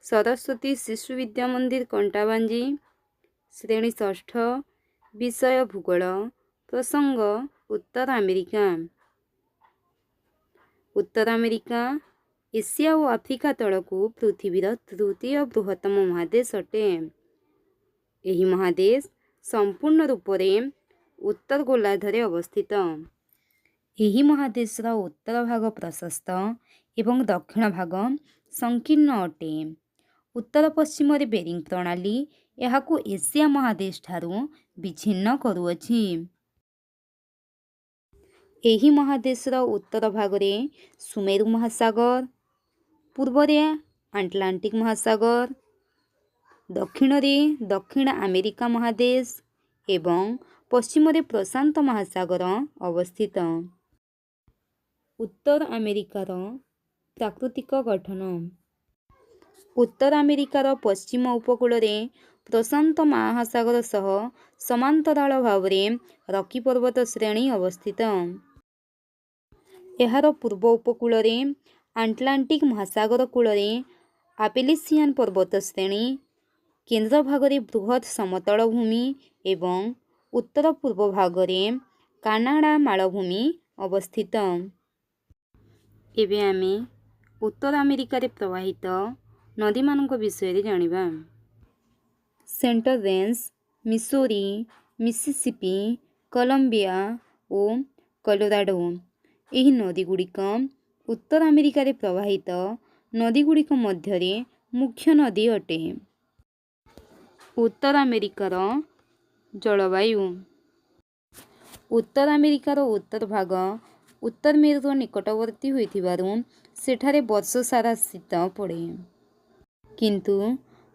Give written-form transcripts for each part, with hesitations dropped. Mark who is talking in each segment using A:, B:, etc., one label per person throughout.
A: सरस्वती शिशु विद्या मंदिर कंटाबांजी। श्रेणी षष्ठ। विषय भूगोल। प्रसंग उत्तर अमेरिका। उत्तर अमेरिका एशिया और आफ्रिका तलकू पृथ्वीर तृतीय बृहत्तम महादेश अटे। यही महादेश संपूर्ण रूप से उत्तर गोलार्धरे अवस्थित। यही महादेशर उत्तर भाग प्रशस्त एवं दक्षिण भाग संकीर्ण अटे। उत्तर पश्चिम बेरिंग प्रणाली यहाकू एशिया महादेश ठारू विच्छिन्न करुअछि। यही महादेशर उत्तर भागरे सुमेरु महासागर, पूर्वरे आटलांटिक महासागर, दक्षिणरे दक्षिण अमेरिका महादेश एवं पश्चिमरे प्रशांत महासागर अवस्थित। उत्तर अमेरिकार प्राकृतिक गठन। उत्तर अमेरिकार पश्चिम उपकूल प्रशांत महासागर सह समांतराल भाव रॉकी पर्वत श्रेणी अवस्थित। यार पूर्व उपकूल आटलांटिक महासागर कूल आपेलिसियान पर्वत श्रेणी, केंद्र भागरे बृहत समतल भूमि एवं उत्तर पूर्व भागरे कानाडा मालभूमि अवस्थित। एबे आमे उत्तर अमेरिका रे प्रवाहित नदी मानक विषय जानिबा। Central range, Missouri, Mississippi, Columbia और कोलोराडो यही नदी गुड़िक उत्तर अमेरिका रे प्रवाहित नदी गुड़िक मध्यरे मुख्य नदी अटे। उत्तर अमेरिकार जलवायु। उत्तर अमेरिकार उत्तर भाग उत्तर मेरु निकटवर्ती होइथिबारु सेठारे वर्ष सारा शीत पड़े, किंतु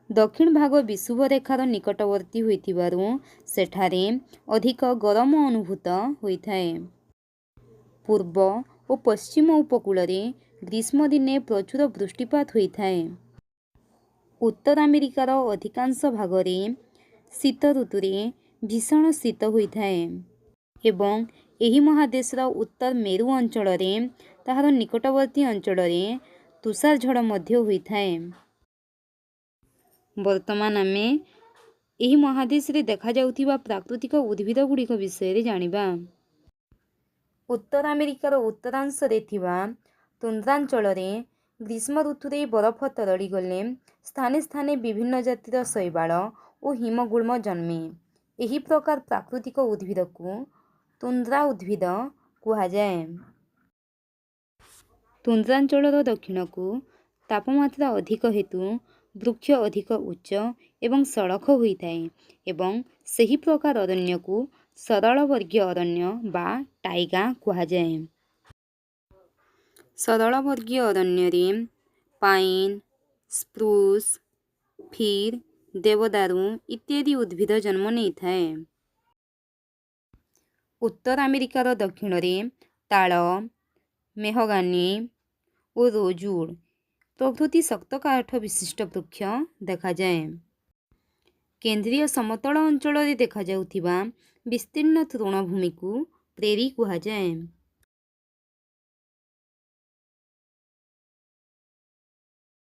A: दक्षिण भाग विषुव रेखार निकटवर्ती होइथिबारु सेठारे अधिक गरम अनुभूत होइथाए। पूर्व और पश्चिम उपकूल ग्रीष्म दिने प्रचुर वृष्टिपात होइथाए। उत्तर अमेरिकार अधिकांश भागरे शीत ऋतुरे भीषण शीत होइथाए एवं एही महादेशर उत्तर मेरु अंचल ताहार निकटवर्ती अंचल तुषार झड़ मध्य होइथाए। वर्तमान आमे एही महादेश रे देखा जाउथिबा प्राकृतिक उद्भिद गुड़िक विषय जानिबा। उत्तर अमेरिकार उत्तरांश रे थिबा तुंद्रांचल ग्रीष्म ऋतुरे बरफ तरड़ी गले स्थाने स्थाने विभिन्न जातिर शैवाल और हिमगुल्म जन्मे। एही प्रकार प्राकृतिक उद्भिद को तुंद्रा उद्भिद कुहाजाए। तुंद्रांचलर दक्षिण को तापमात्रा अधिक हेतु वृक्ष अधिक उच्च एवं सड़क होइथाए एवं सही प्रकार अरण्य को सरल वर्गीय अरण्य बा टाइगा कुहाजाए। सरल वर्गीय अरण्य पाइन, स्प्रूस, फिर, देवदारू इत्यादि उद्भिद जन्म नहीं थाए। उत्तर अमेरिकार दक्षिण रे ताड़, मेहगानी और रोजवुड प्रभृति शक्त काठ विशिष्ट वृक्ष देखा जाए। केंद्रीय समतल अंचल देखा जाउथिबा विस्तीर्ण तृणभूमि को प्रेरी कुहाजाए।